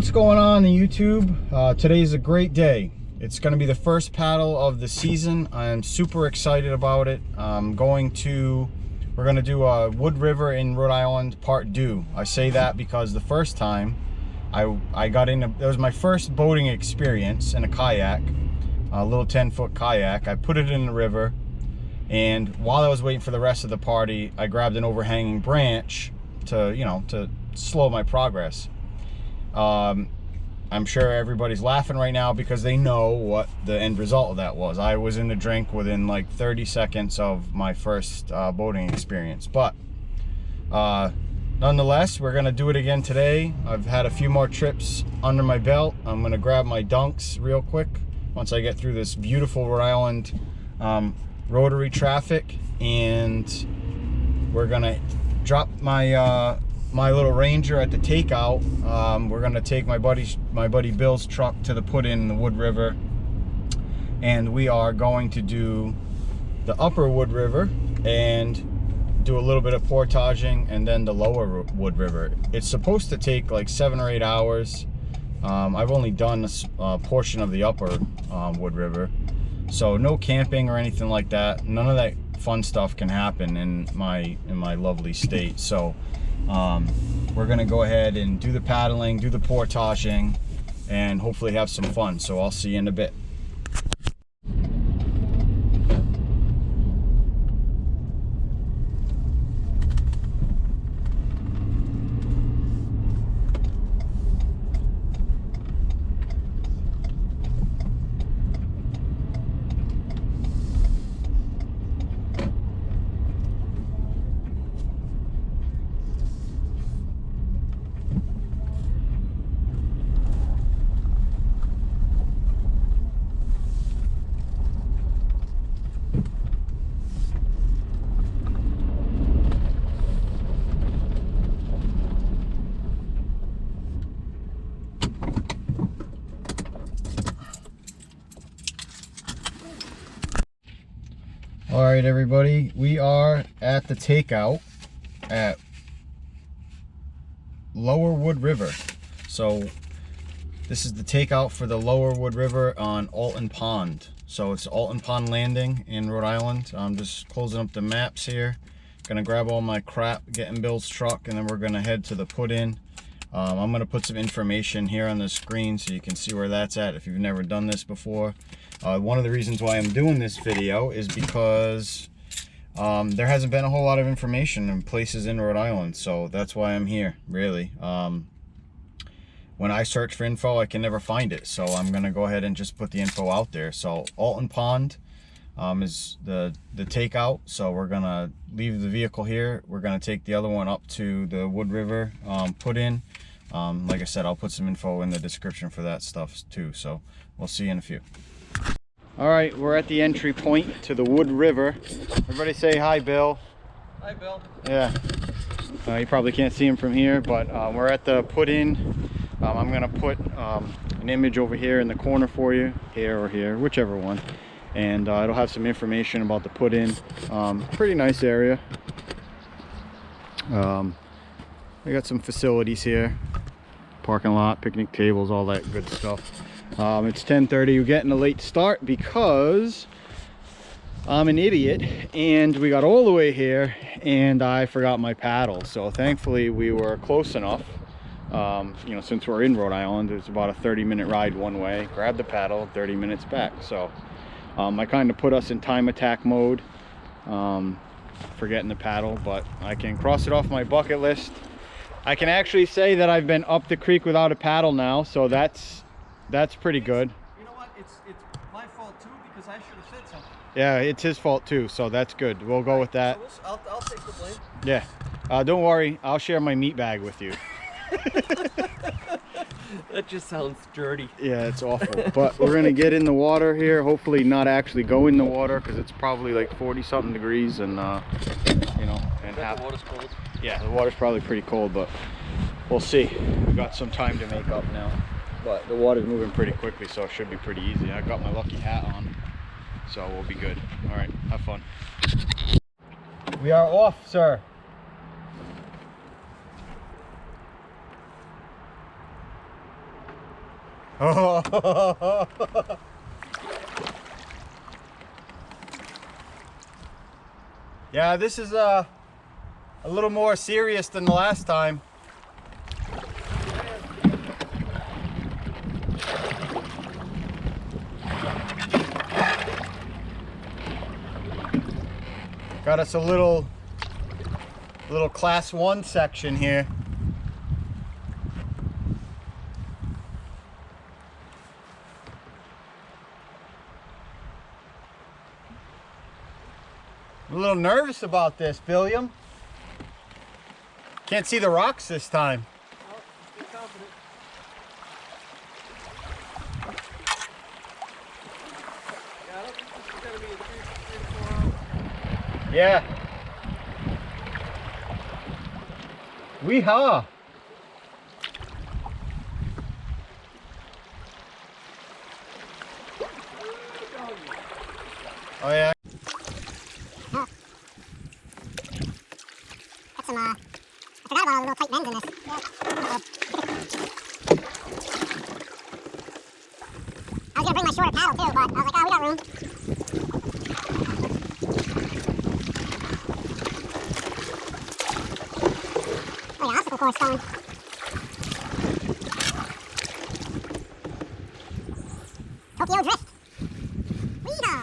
what's going on YouTube? Today's a great day. It's going to be the first paddle of the season. I'm super excited about it. We're going to do a Wood River in Rhode Island part 2. I say that because the first time I got in, it was my first boating experience in a kayak, a little 10-foot kayak. I put it in the river, and while I was waiting for the rest of the party, I grabbed an overhanging branch to slow my progress. I'm sure everybody's laughing right now because they know what the end result of that was. I was in the drink within like 30 seconds of my first boating experience. But nonetheless, we're gonna do it again today. I've had a few more trips under my belt. I'm gonna grab my dunks real quick once I get through this beautiful Rhode Island rotary traffic, and we're gonna drop my my little Ranger at the takeout. We're gonna take my buddy Bill's truck to the put-in in the Wood River, and we are going to do the upper Wood River and do a little bit of portaging, and then the lower Wood River. It's supposed to take like 7 or 8 hours. I've only done a portion of the upper Wood River, so no camping or anything like that. None of that fun stuff can happen in my lovely state. So we're gonna go ahead and do the paddling, do the portaging, and hopefully have some fun. So I'll see you in a bit. All right, everybody, we are at the takeout at Lower Wood River. So this is the takeout for the Lower Wood River on Alton Pond. So it's Alton Pond Landing in Rhode Island. I'm just closing up the maps here. Gonna grab all my crap, get in Bill's truck, and then we're gonna head to the put-in. I'm gonna put some information here on the screen so you can see where that's at if you've never done this before. One of the reasons why I'm doing this video is because there hasn't been a whole lot of information in places in Rhode Island, so that's why I'm here, really. When I search for info, I can never find it, so I'm gonna go ahead and just put the info out there. So Alton Pond is the takeout, so we're gonna leave the vehicle here. We're gonna take the other one up to the Wood River put-in. Like I said, I'll put some info in the description for that stuff too, so we'll see you in a few. All right, we're at the entry point to the Wood River. Everybody say hi, Bill. Hi, Bill. Yeah, you probably can't see him from here, but we're at the put-in. I'm gonna put an image over here in the corner for you, here or here, whichever one, and it'll have some information about the put-in. Pretty nice area. We got some facilities here, parking lot, picnic tables, all that good stuff. It's 10:30. We're getting a late start because I'm an idiot, and we got all the way here and I forgot my paddle. So thankfully we were close enough. Since we're in Rhode Island, it's about a 30-minute ride one way. Grab the paddle, 30 minutes back. So I kind of put us in time attack mode, forgetting the paddle, but I can cross it off my bucket list. I can actually say that I've been up the creek without a paddle now, so that's pretty good. You know what? It's my fault too, because I should have said something. Yeah, it's his fault too, so that's good. We'll go with that. So I'll take the blame. Yeah. Don't worry, I'll share my meat bag with you. That just sounds dirty. Yeah, it's awful. But we're gonna get in the water here. Hopefully not actually go in the water, because it's probably like 40-something degrees, and The water's cold. Yeah, the water's probably pretty cold, but we'll see. We've got some time to make up now. But the water's moving pretty quickly, so it should be pretty easy. I got my lucky hat on, so we'll be good. All right, have fun. We are off, sir. Oh. Yeah, this is a little more serious than the last time. Got us a little class 1 section here. I'm a little nervous about this, Billiam. Can't see the rocks this time. Well, be confident. Yeah, I don't think this is going to be a 3 or 4 hour. Yeah. Wee-haw. Oh yeah. Got some, I forgot about all the little tight bends in this. I was gonna bring my shorter paddle too, but I was like, oh, we got room. Oh yeah, obstacle course going. Tokyo Drift. Weehaw!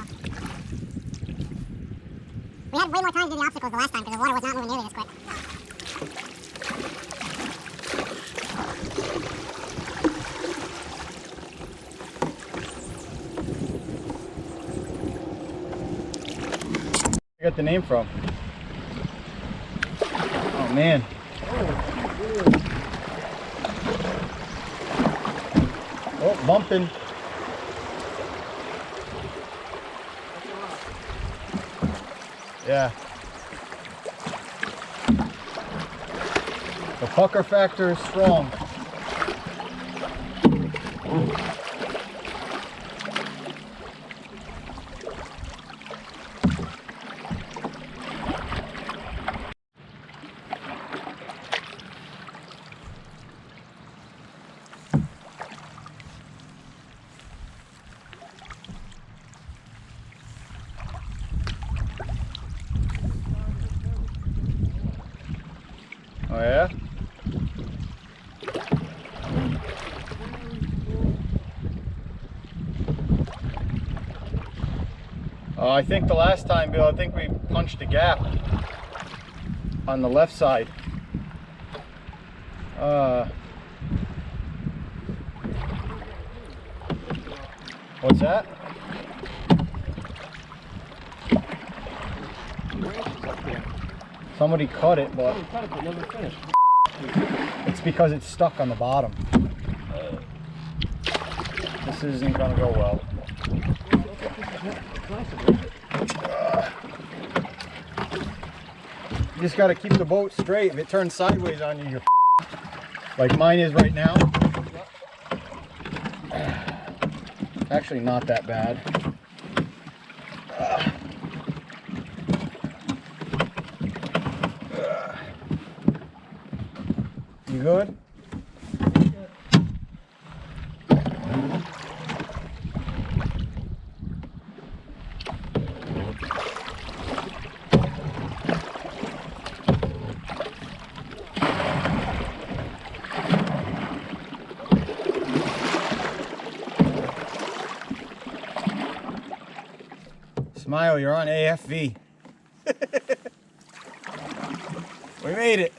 We had way more time to do the obstacles the last time because the water was not moving nearly as quick. I got the name from. Oh man. Oh, bumping. Yeah. The pucker factor is strong. Oh yeah? I think the last time, Bill, I think we punched a gap on the left side. What's that? Somebody cut it, but it's because it's stuck on the bottom. This isn't gonna go well. You just gotta keep the boat straight. If it turns sideways on you, you're like mine is right now. Actually, not that bad. You good? Smile, you're on AFV. We made it.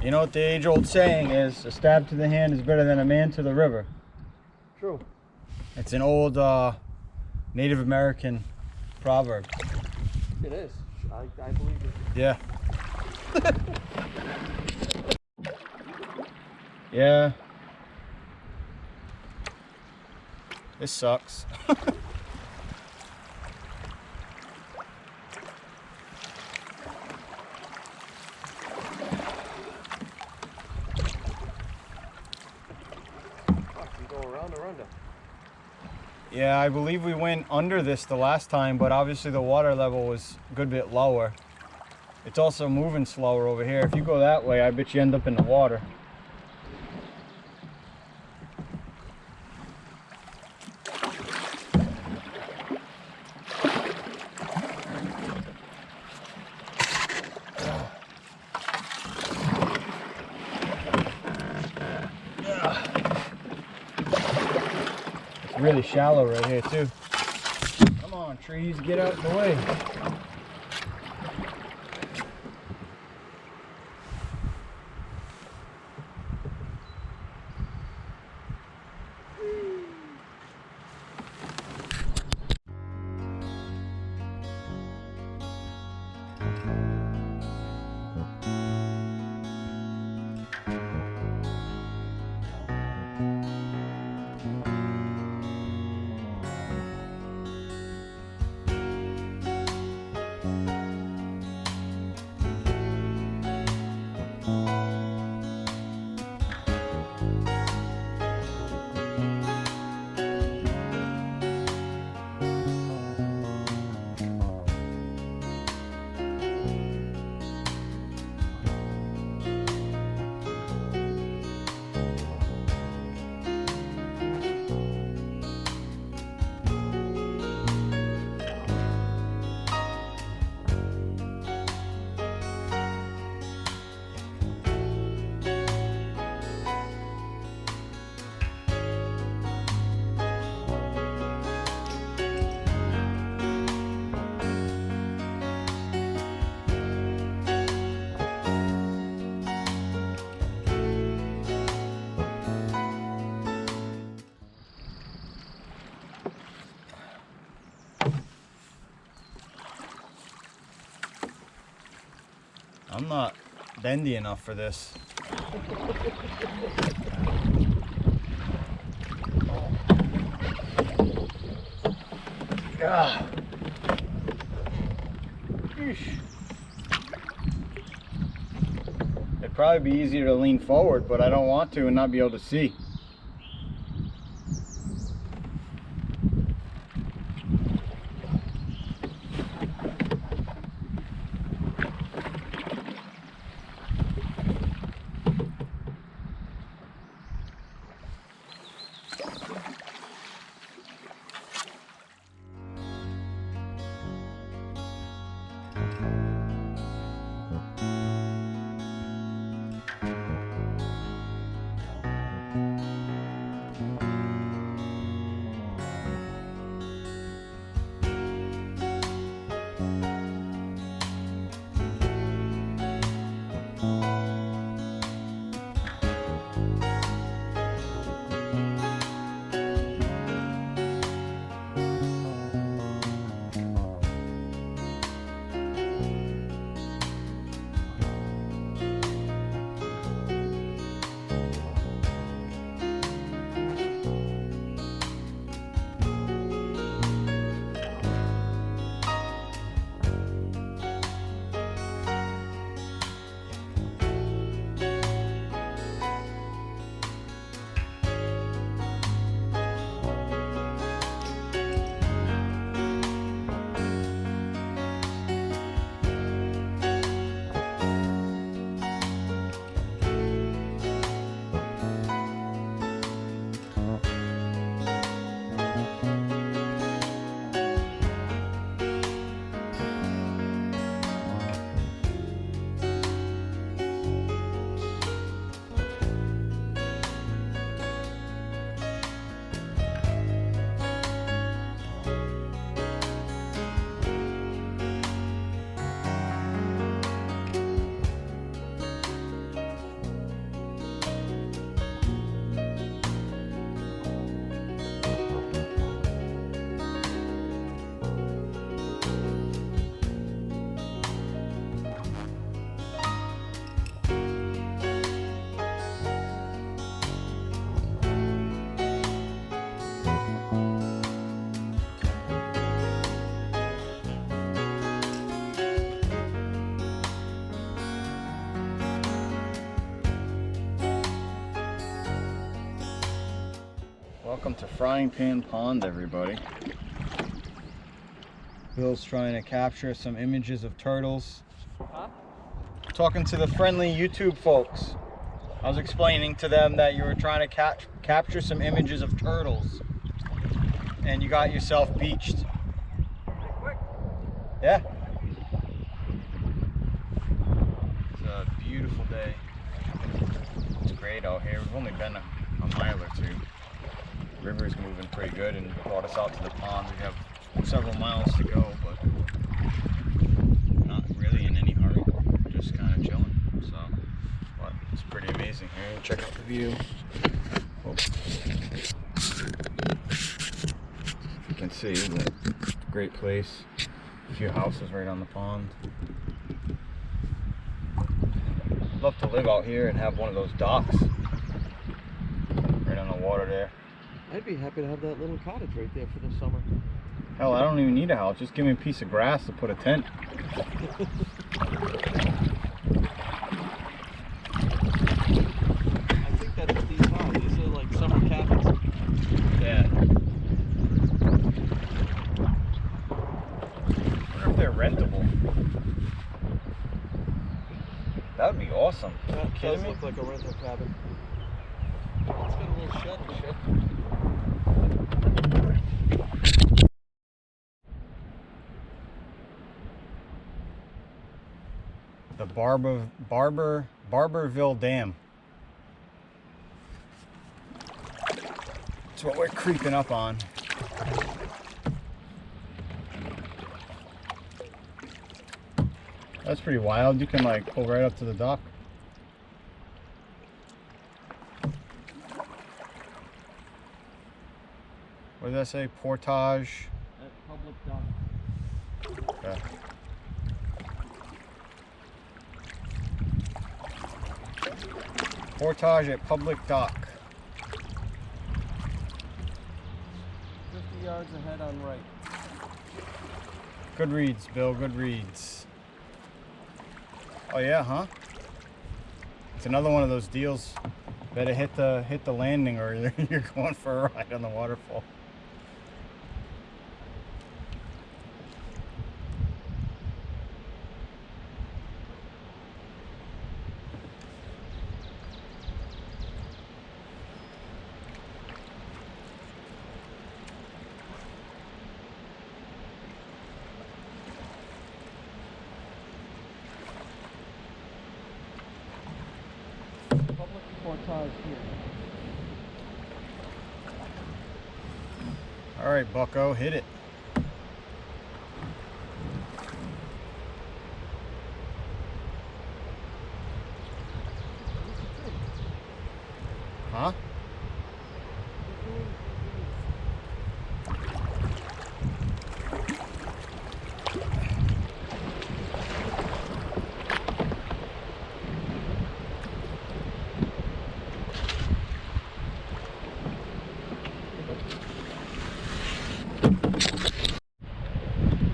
You know what the age-old saying is, a stab to the hand is better than a man to the river. True. It's an old Native American proverb. It is. I believe it. Yeah. Yeah. This sucks. You go around or under? Yeah, I believe we went under this the last time, but obviously the water level was a good bit lower. It's also moving slower over here. If you go that way, I bet you end up in the water. It's really shallow right here too. Come on, trees, get out of the way. I'm not bendy enough for this. Ah. It'd probably be easier to lean forward, but I don't want to and not be able to see. Welcome to Frying Pan Pond, everybody. Bill's trying to capture some images of turtles. Huh? Talking to the friendly YouTube folks. I was explaining to them that you were trying to capture some images of turtles. And you got yourself beached. Quick. Yeah. It's a beautiful day. It's great out here. We've only been a mile or two. The river is moving pretty good and brought us out to the pond. We have several miles to go, but not really in any hurry. Just kind of chilling. So, but it's pretty amazing here. Check out the view. Oh. You can see, isn't it? Great place. A few houses right on the pond. I'd love to live out here and have one of those docks right on the water there. I'd be happy to have that little cottage right there for the summer. Hell, I don't even need a house. Just give me a piece of grass to put a tent. I think that's what these are. These are like summer cabins. Yeah. I wonder if they're rentable. That would be awesome. That Kidding does me? look like a rental cabin. It's got a little shed and shit. The Barberville Dam. That's what we're creeping up on. That's pretty wild. You can like pull right up to the dock. What did that say? Portage. At public dock. Okay. Portage at public dock. 50 yards ahead on right. Good reads, Bill. Good reads. Oh yeah, huh? It's another one of those deals. Better hit the landing, or you're going for a ride on the waterfall. Public portage here. All right, bucko, hit it. Huh?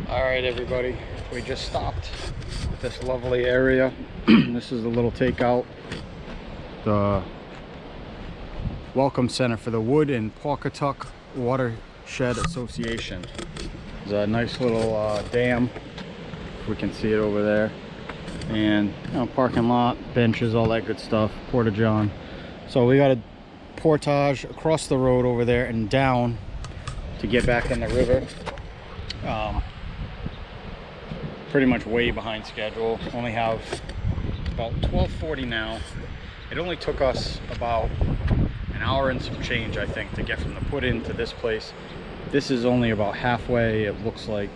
All right, everybody, we just stopped at this lovely area. This is the little takeout, the welcome center for the Wood and Pawcatuck Watershed Association. There's a nice little dam, we can see it over there, and parking lot, benches, all that good stuff, porta-john. So we got a portage across the road over there and down to get back in the river. Pretty much way behind schedule. Only have about 12:40 now. It only took us about an hour and some change, I think, to get from the put-in to this place. This is only about halfway, it looks like,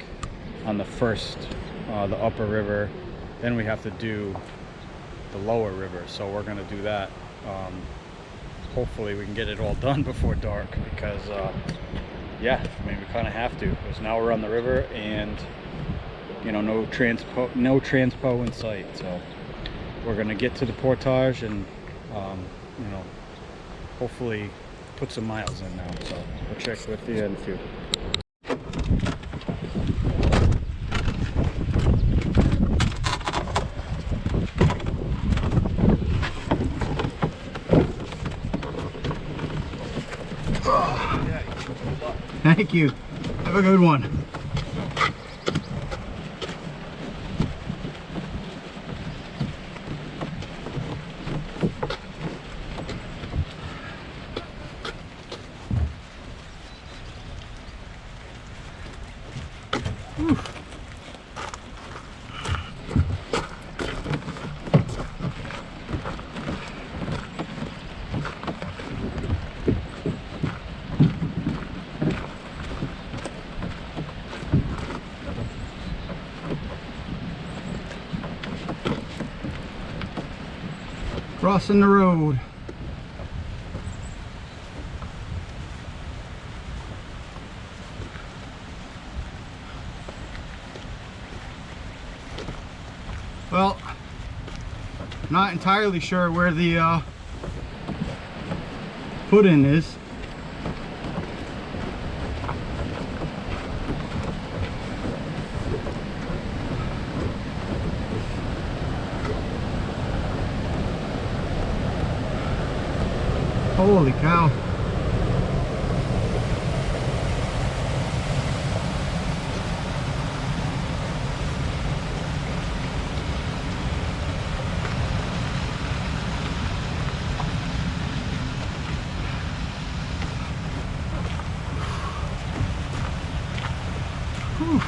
on the first, the upper river. Then we have to do the lower river, so we're gonna do that. Hopefully we can get it all done before dark, because yeah, I mean, we kind of have to, because now we're on the river and no transpo in sight. So we're gonna get to the portage and hopefully put some miles in now. So we'll check with you in a few. Thank you. Have a good one. Crossing the road. Well, not entirely sure where the put-in is. Holy cow. Whew.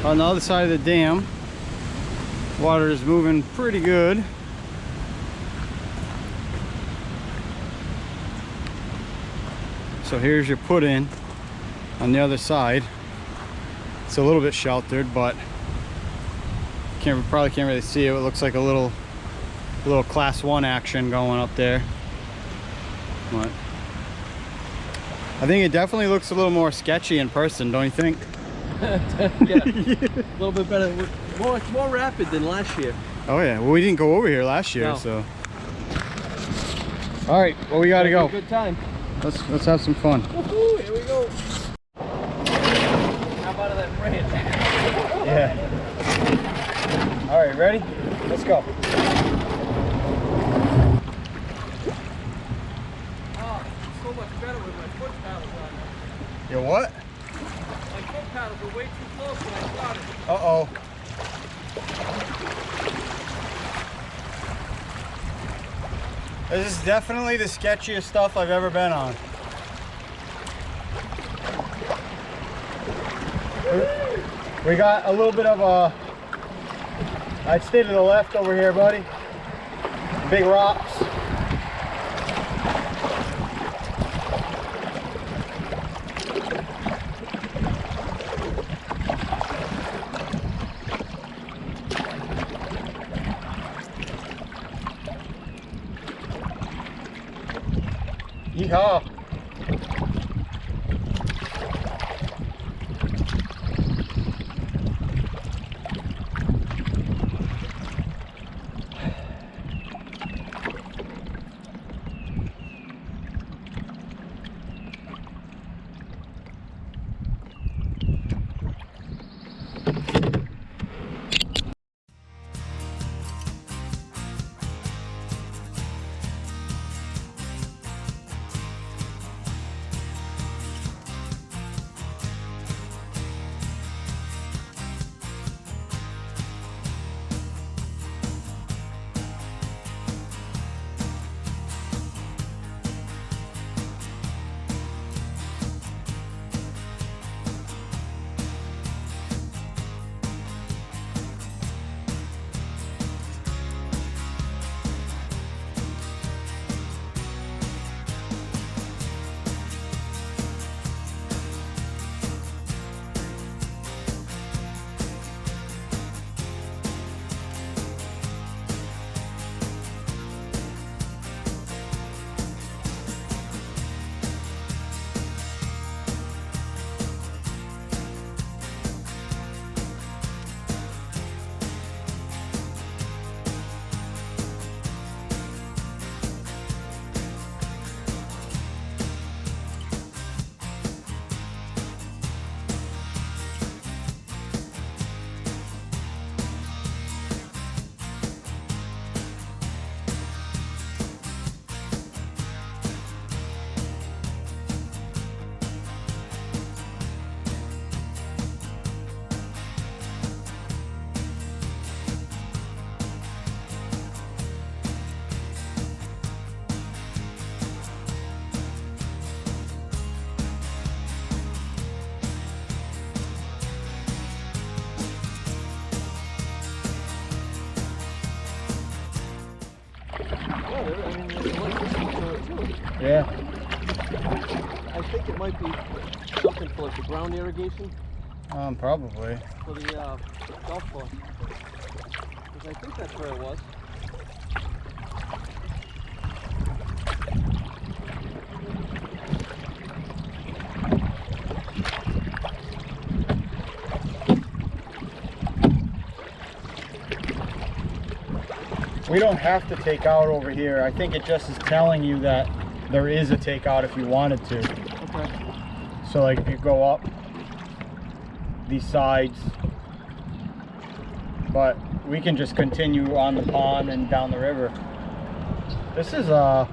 On the other side of the dam, water is moving pretty good. So here's your put-in on the other side. It's a little bit sheltered, but probably can't really see it. It looks like a little class 1 action going up there. But I think it definitely looks a little more sketchy in person, don't you think? Yeah, a little bit better. It's more rapid than last year. Oh yeah, well we didn't go over here last year, no. So. All right, well we gotta go. Good time. Let's have some fun. Woohoo, here we go. How about that branch? Yeah. All right, ready? Let's go. Oh, so much better with my foot paddles on. Your what? My foot paddles were way too close when I started. Uh-oh. This is definitely the sketchiest stuff I've ever been on. We got a little bit of a, I'd stay to the left over here, buddy. Big rocks. Yeehaw. Yeah. I think it might be something for like the ground irrigation Probably. for the golf course. Because I think that's where it was. We don't have to take out over here. I think it just is telling you that there is a takeout if you wanted to. Okay. So like if you go up these sides, but we can just continue on the pond and down the river. This is a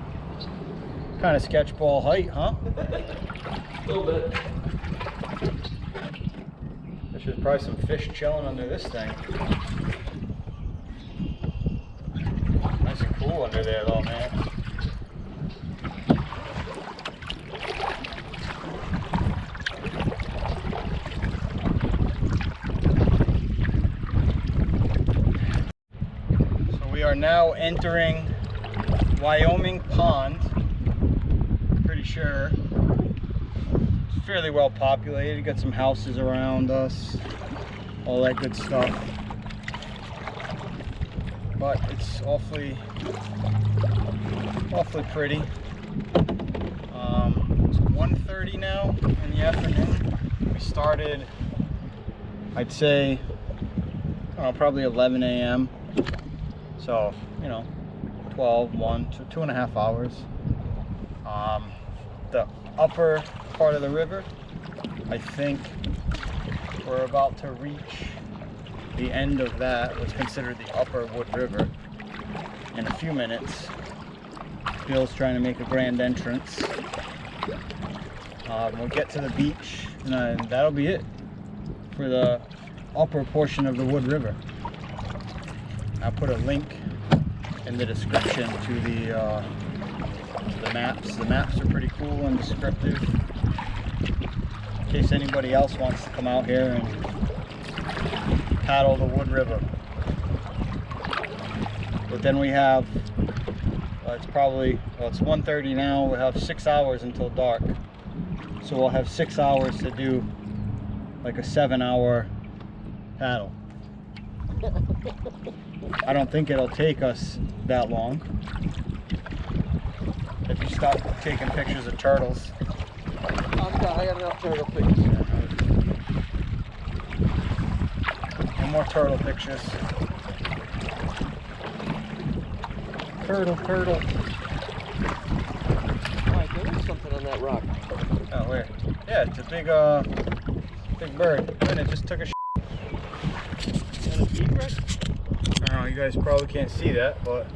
kind of sketch ball height, huh? A little bit. There's probably some fish chilling under this thing. Nice and cool under there though, man. We are now entering Wyoming Pond. Pretty sure it's fairly well populated. Got some houses around us, all that good stuff. But it's awfully pretty. It's 1:30 now in the afternoon. We started, I'd say, probably 11 a.m. So, you know, 12, 1, 2.5 hours. The upper part of the river, I think we're about to reach the end of that, what's considered the upper Wood River, in a few minutes. Bill's trying to make a grand entrance. We'll get to the beach, and that'll be it for the upper portion of the Wood River. I'll put a link in the description to the maps. The maps are pretty cool and descriptive, in case anybody else wants to come out here and paddle the Wood River. But then we have, it's 1:30 now, we'll have 6 hours until dark. So we'll have 6 hours to do like a 7-hour paddle. I don't think it'll take us that long. If you stop taking pictures of turtles. I got enough turtle pictures. No more turtle pictures. Turtle. Alright, there is something on that rock. Oh, where? Yeah, it's a big bird. And it just took a shit. Is that a egret? I don't know, you guys probably can't see that, but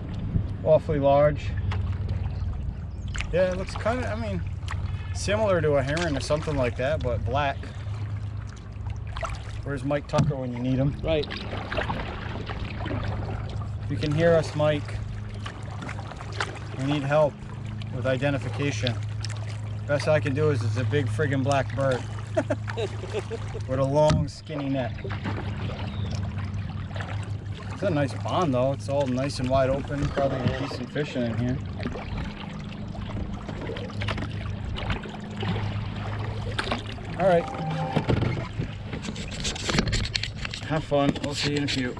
awfully large. Yeah, it looks kind of, I mean, similar to a heron or something like that, but black. Where's Mike Tucker when you need him? Right. If you can hear us, Mike, we need help with identification. Best I can do is it's a big friggin' black bird with a long skinny neck. It's a nice pond though. It's all nice and wide open. Probably decent fishing in here. All right. Have fun. We'll see you in a few. I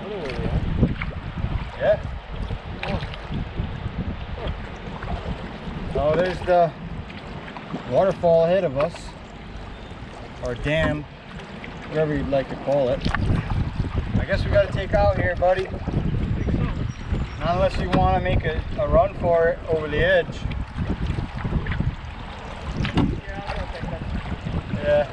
know where we are. Yeah. Oh, there's the waterfall ahead of us, or dam, whatever you'd like to call it. I guess we got to take out here, buddy. Not unless you want to make a run for it over the edge. Yeah, I'm gonna take that. Yeah.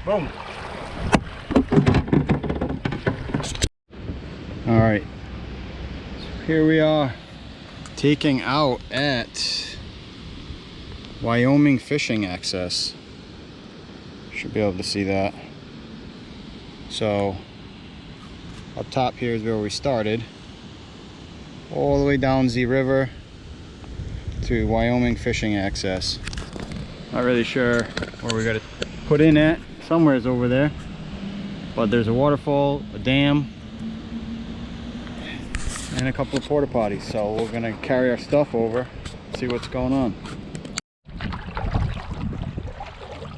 Boom. All right, so here we are taking out at Wyoming Fishing Access. Should be able to see that. So up top here is where we started, all the way down the river to Wyoming fishing access. Not really sure where we got to put in at. Somewhere's over there, but there's a waterfall, a dam, and a couple of porta potties. So we're gonna carry our stuff over, see what's going on.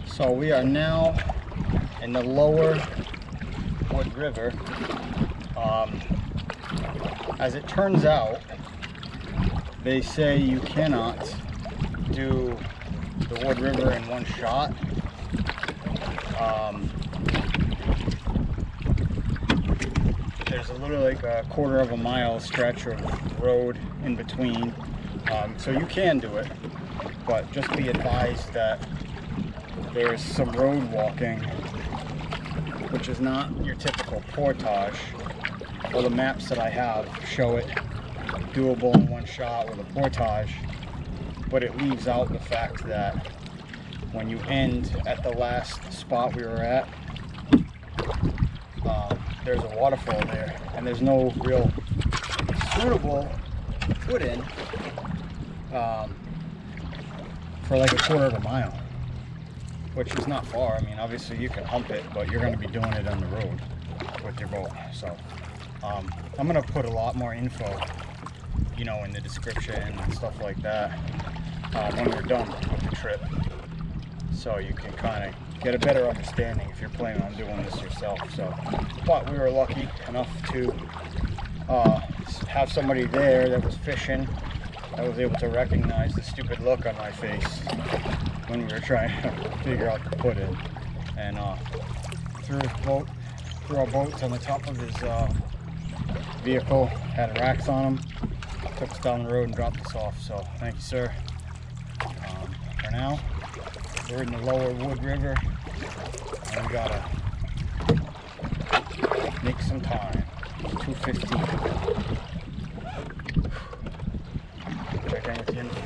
So we are now in the lower Wood River. As it turns out, they say you cannot do the Wood River in one shot. There's a little like a quarter of a mile stretch of road in between, so you can do it, but just be advised that there's some road walking, which is not your typical portage. All the maps that I have show it doable in one shot with a portage, but it leaves out the fact that when you end at the last spot we were at, there's a waterfall there, and there's no real suitable footing for like a quarter of a mile, which is not far. I mean, obviously you can hump it, but you're going to be doing it on the road with your boat. So I'm going to put a lot more info, you know, in the description and stuff like that when we're done with the trip, so you can kind of get a better understanding if you're planning on doing this yourself. So, but we were lucky enough to have somebody there that was fishing. I was able to recognize the stupid look on my face when we were trying to figure out the put in, and threw our boats on the top of his vehicle, had racks on them, took us down the road and dropped us off. So thank you, sir. For now, we're in the lower Wood River, and we gotta make some time. It's 2:15. Check in with the interview.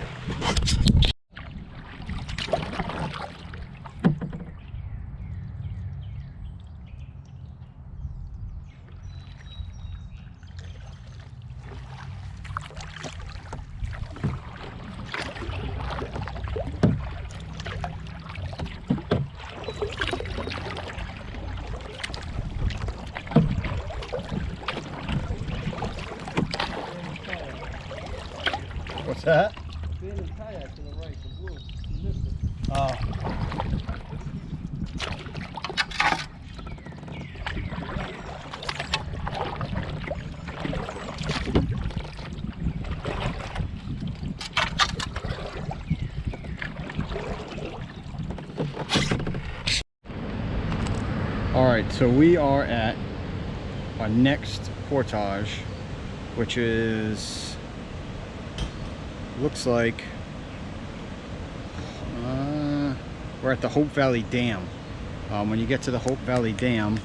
What's that? Abandoned kayak to the right, the blue. You missed it. Oh. All right, so we are at our next portage, which is, looks like we're at the Hope Valley Dam. When you get to the Hope Valley Dam,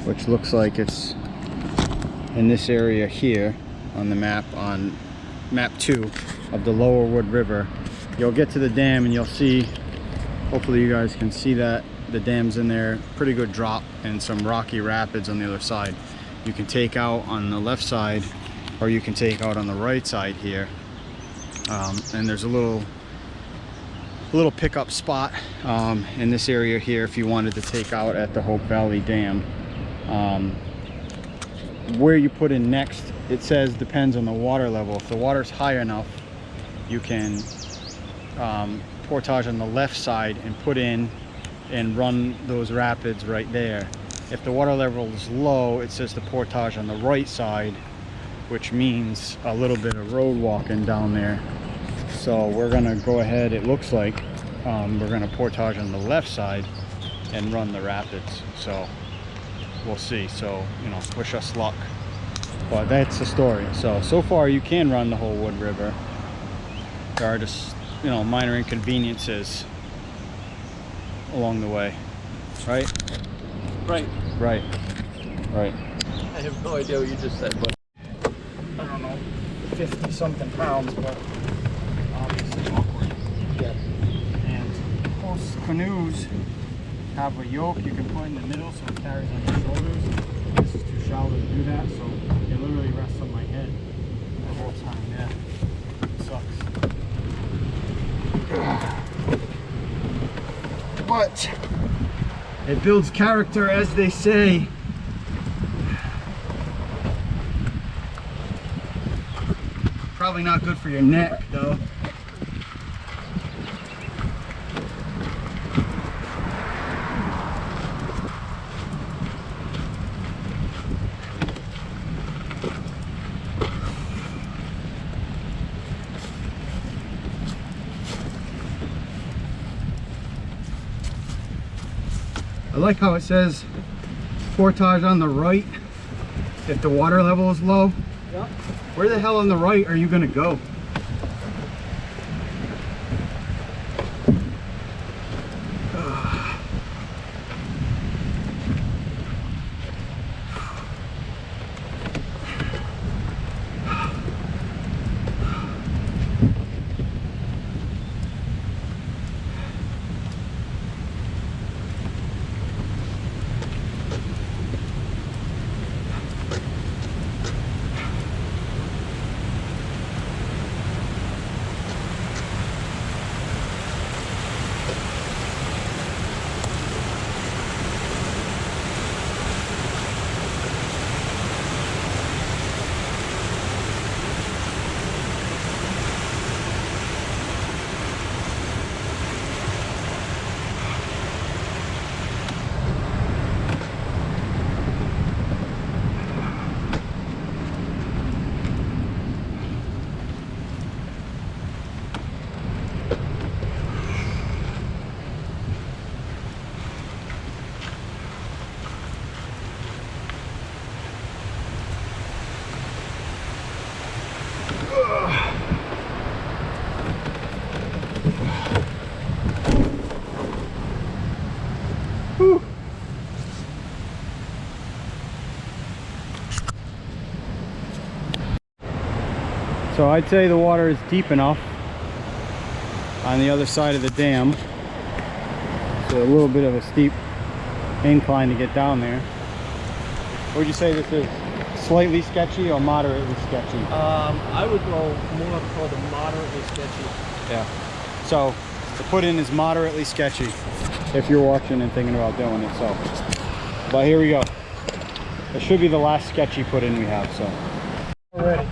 which looks like it's in this area here on the map, on map 2 of the lower Wood River, you'll get to the dam and you'll see, hopefully you guys can see that the dam's in there, pretty good drop, and some rocky rapids on the other side. You can take out on the left side, or you can take out on the right side here. And there's a little pickup spot in this area here if you wanted to take out at the Hope Valley Dam. Where you put in next, it says depends on the water level. If the water's high enough, you can portage on the left side and put in and run those rapids right there. If the water level is low, it says to portage on the right side, which means a little bit of road walking down there. So we're gonna go ahead, it looks like we're gonna portage on the left side and run the rapids. So we'll see. So, you know, wish us luck. But that's the story. So far you can run the whole Wood River. There are just, you know, minor inconveniences along the way, right? Right. Right. I have no idea what you just said, but I don't know, 50 something pounds, but obviously awkward. yeah. And most canoes have a yoke you can put in the middle so it carries on your shoulders. This is too shallow to do that, so it literally rests on my head the whole time. Yeah, it sucks. But it builds character, as they say. Probably not good for your neck, though. I like how it says portage on the right if the water level is low. Yep. Where the hell on the right are you gonna go? So I'd say the water is deep enough on the other side of the dam. So a little bit of a steep incline to get down there. What would you say this is? Slightly sketchy or moderately sketchy? I would go more toward the moderately sketchy. Yeah. So the put in is moderately sketchy if you're watching and thinking about doing it. So, but here we go. It should be the last sketchy put in we have. So. Already.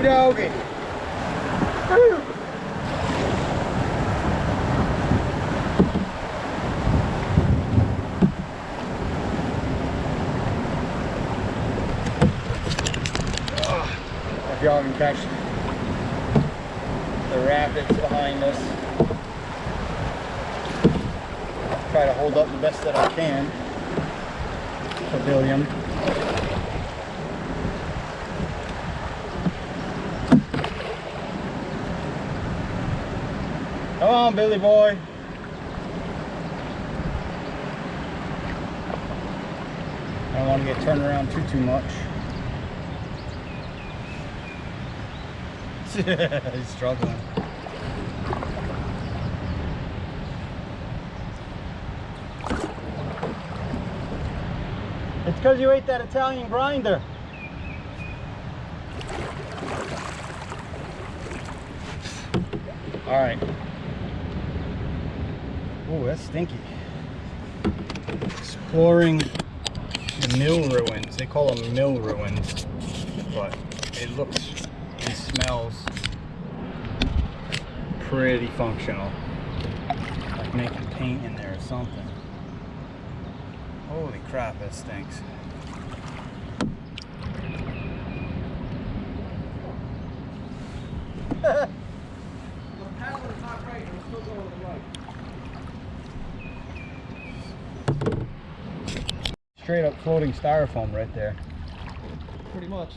Doggy. If y'all can catch the rapids behind us, try to hold up the best that I can. Pavilion. Come on, Billy boy. I don't want to get turned around too much. He's struggling. It's because you ate that Italian grinder. All right. Oh, that's stinky. Exploring the mill ruins. They call them mill ruins, but it looks and smells pretty functional. Like making paint in there or something. Holy crap, that stinks. The paddle is not right, it'll still go to the right. Straight up floating styrofoam right there. Pretty much.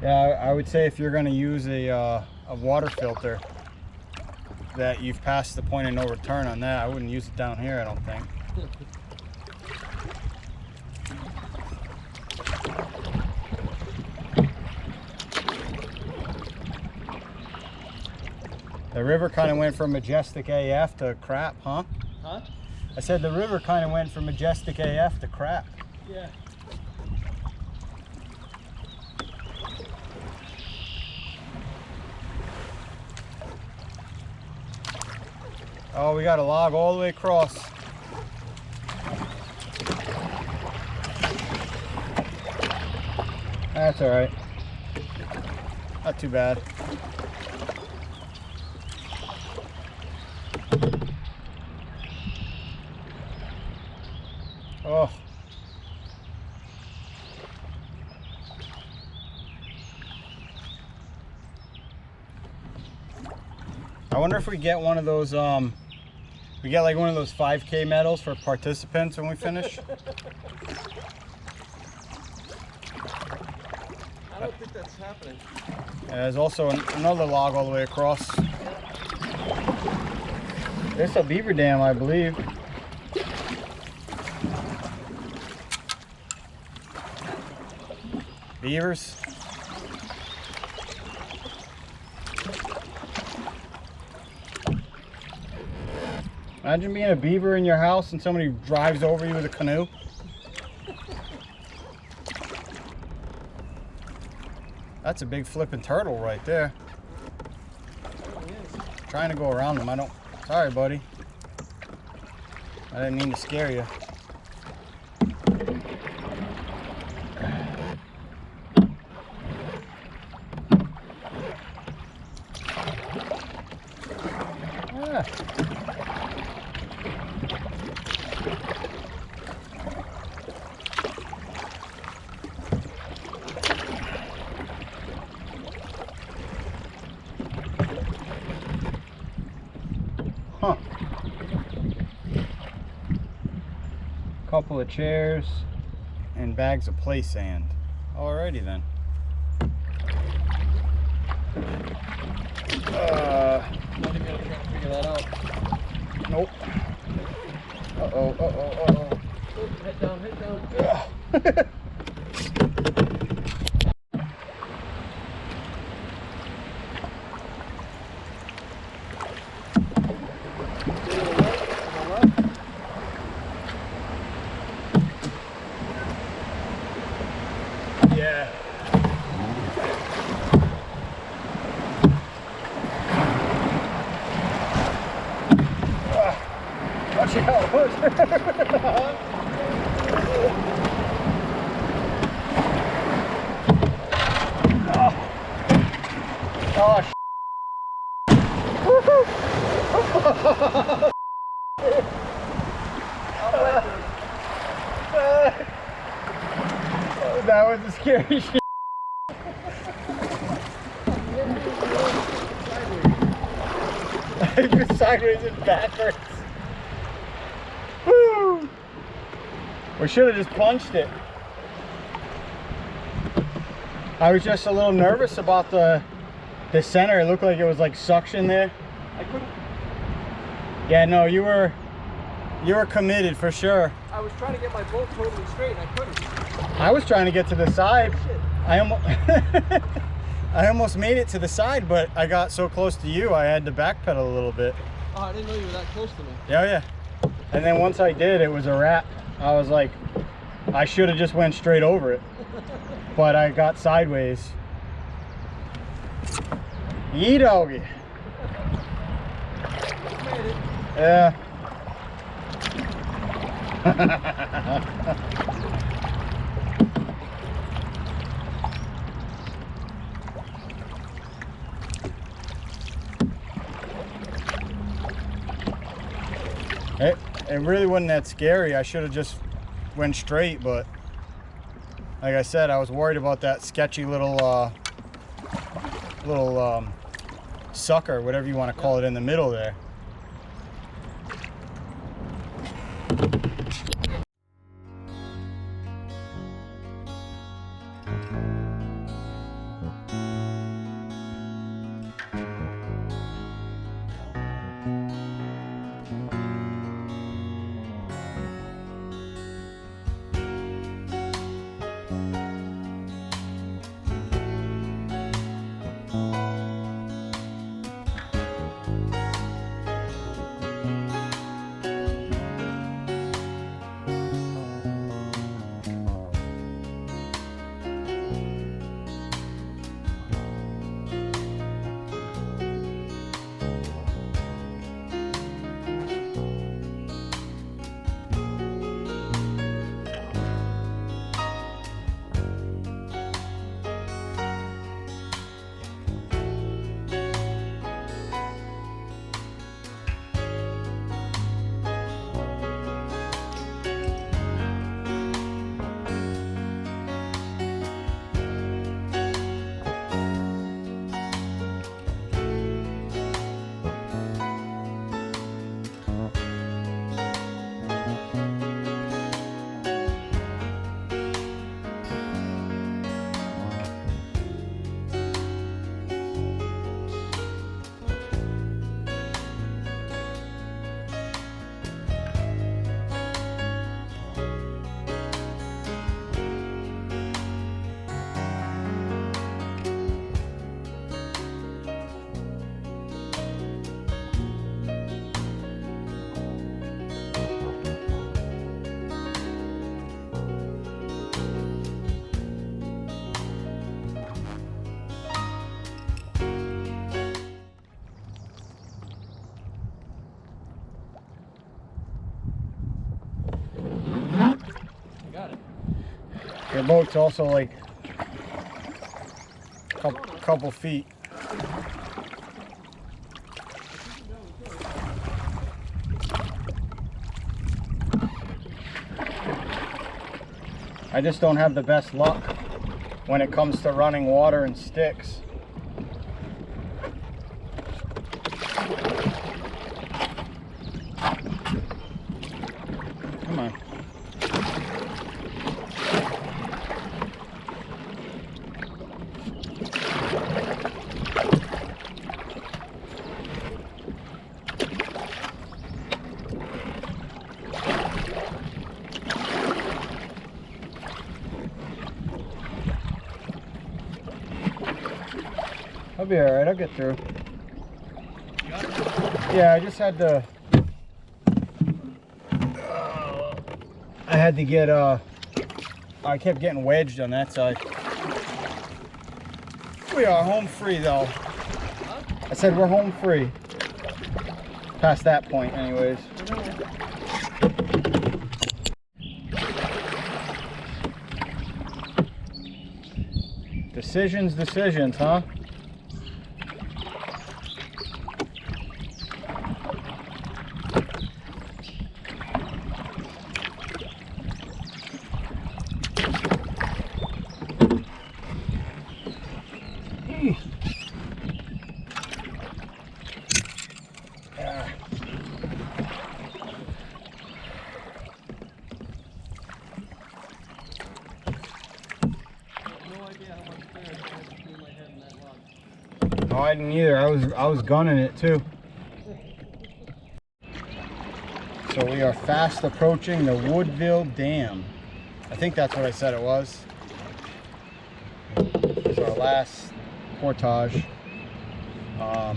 Yeah, I would say if you're going to use a water filter, that you've passed the point of no return on that. I wouldn't use it down here, I don't think. The river kind of went from majestic AF to crap, huh? Huh? I said the river kind of went from majestic AF to crap. Yeah. Oh, we got a log all the way across. That's all right. Not too bad. Oh. I wonder if we get one of those, we get like one of those 5K medals for participants when we finish. I don't think that's happening. There's also another log all the way across. There's a beaver dam, I believe. Beavers. Imagine being a beaver in your house and somebody drives over you with a canoe. That's a big flipping turtle right there. Trying to go around them. I don't. Sorry, buddy. I didn't mean to scare you. Ah. Huh. Couple of chairs and bags of play sand. Alrighty then. Not even gonna try to figure that out. Nope. Uh-oh, uh-oh, uh-oh. Oh, head down, head down. Yeah. Watch out. Oh, that was a scary shit. I went sideways and backwards. Woo! We should have just punched it. I was just a little nervous about the center. It looked like it was like suction there. I couldn't. Yeah, no, you were committed for sure. I was trying to get my boat totally straight and I couldn't. I was trying to get to the side. Shit. I almost made it to the side, but I got so close to you, I had to backpedal a little bit. Oh, I didn't know you were that close to me. Yeah, yeah. And then once I did, it was a wrap. I was like, I should have just went straight over it, but I got sideways. Yee doggy. Made it. Yeah. It really wasn't that scary. I should have just went straight, but like I said, I was worried about that sketchy little sucker, whatever you want to call it, in the middle there. Your boat's also like a couple feet. I just don't have the best luck when it comes to running water and sticks. Come on. I'll be alright, I'll get through. Yeah, I just had to... I had to get, I kept getting wedged on that side. We are home free though. I said we're home free. Past that point anyways. Decisions, huh? Oh, I didn't either. I was gunning it too. So we are fast approaching the Woodville Dam. I think that's what I said it was. It's our last portage. The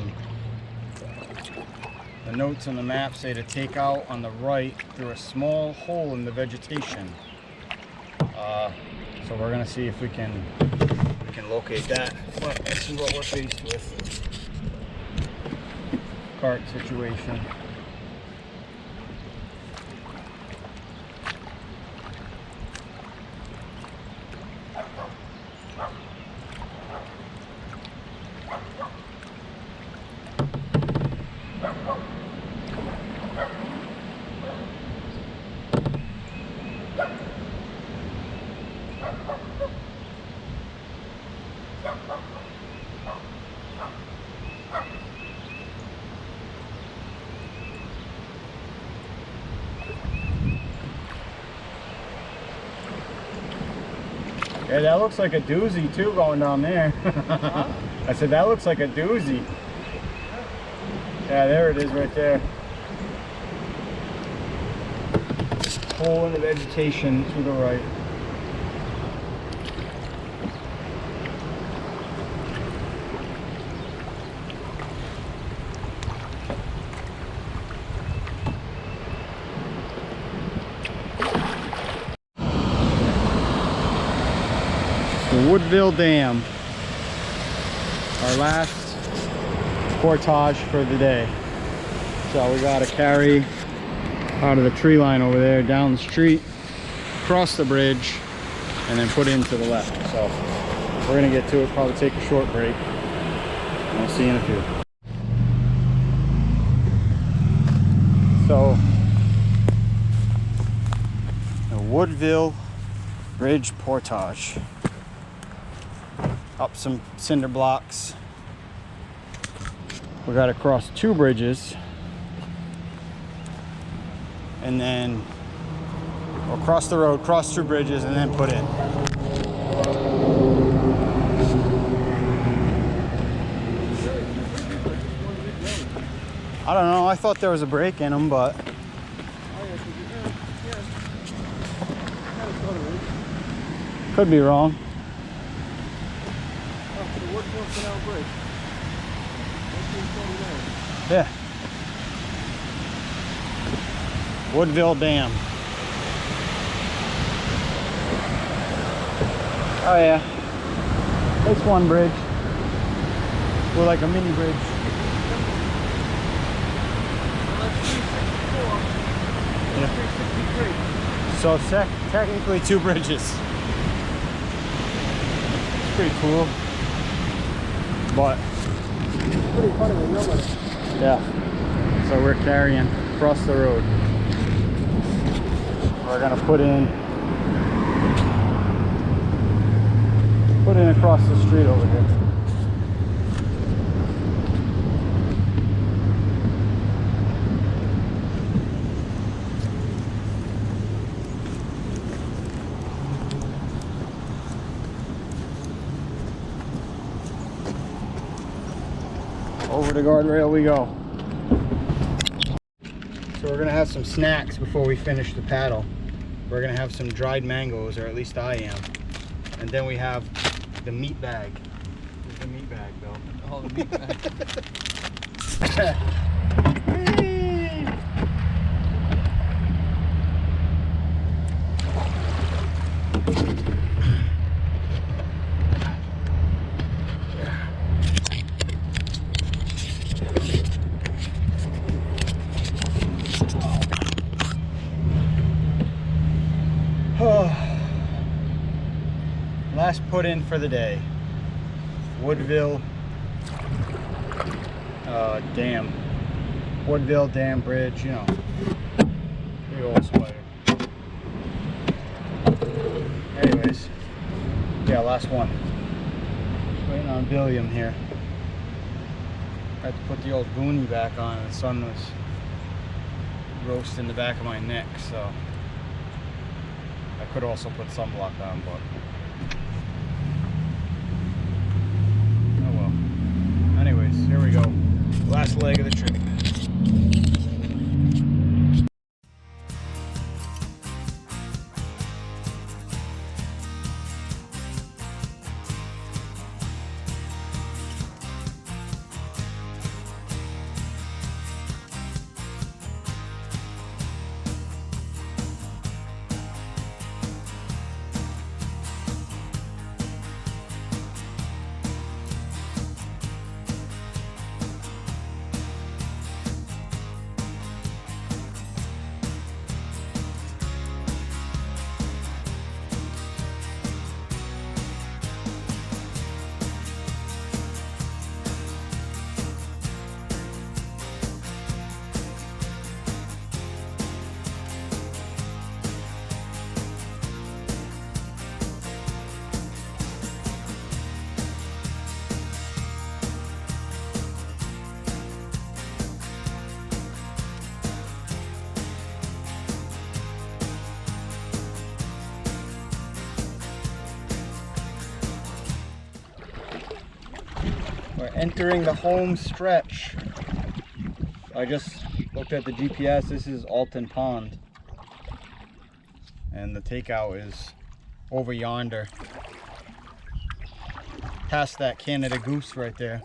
notes on the map say to take out on the right through a small hole in the vegetation. So we're gonna see if we can locate that. But this is what we're faced with. Cart situation. Yeah, that looks like a doozy too going down there. I said that looks like a doozy. Yeah, there it is right there. Hole in the vegetation to the right. The Woodville Dam, our last portage for the day. So we gotta carry out of the tree line over there, down the street, cross the bridge, and then put in to the left. So we're gonna get to it, probably take a short break, and we'll see you in a few. So the Woodville Bridge portage. Up some cinder blocks. We got to cross 2 bridges, and then we'll cross the road, cross 2 bridges, and then put in. I don't know, I thought there was a break in them, but could be wrong. Yeah. Woodville Dam. Oh yeah. It's one bridge. We're like a mini bridge. Yeah. So technically 2 bridges. It's pretty cool. But Pretty funny when nobody. yeah, so we're carrying across the road. We're gonna put in across the street over here. Over the guardrail we go. So we're gonna have some snacks before we finish the paddle. We're gonna have some dried mangoes, or at least I am. And then we have the meat bag. There's the meat bag, Bill. Oh, the meat bag. Last put in for the day. Woodville Dam. Woodville Dam Bridge, you know. Big old spider. Anyways, yeah, last one. Waiting on Billiam here. I had to put the old boonie back on, and the sun was roasting the back of my neck, so I could also put sunblock on, but oh well. Anyways, here we go. Last leg of the trip. We're entering the home stretch. I just looked at the GPS. This is Alton Pond. And the takeout is over yonder. Past that Canada Goose right there.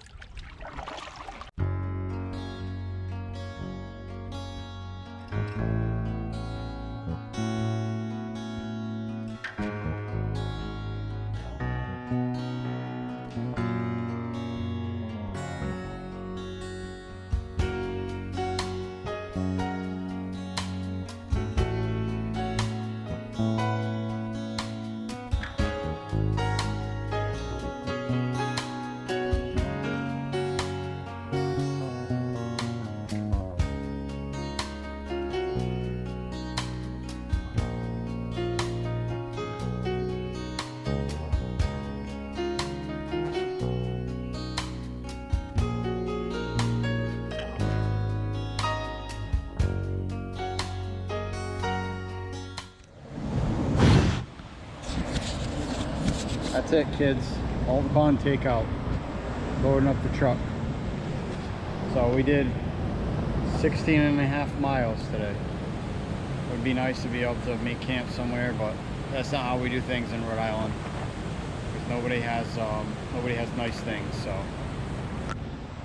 That's it, kids. Alton Pond takeout. Loading up the truck. So we did 16.5 miles today. It would be nice to be able to make camp somewhere, but that's not how we do things in Rhode Island. Because nobody has nice things, so.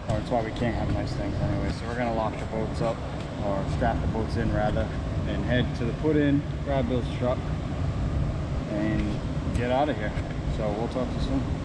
Or that's why we can't have nice things anyway. So we're gonna lock the boats up, or strap the boats in rather, and head to the put-in, grab Bill's truck, and get out of here. So we'll talk to you soon.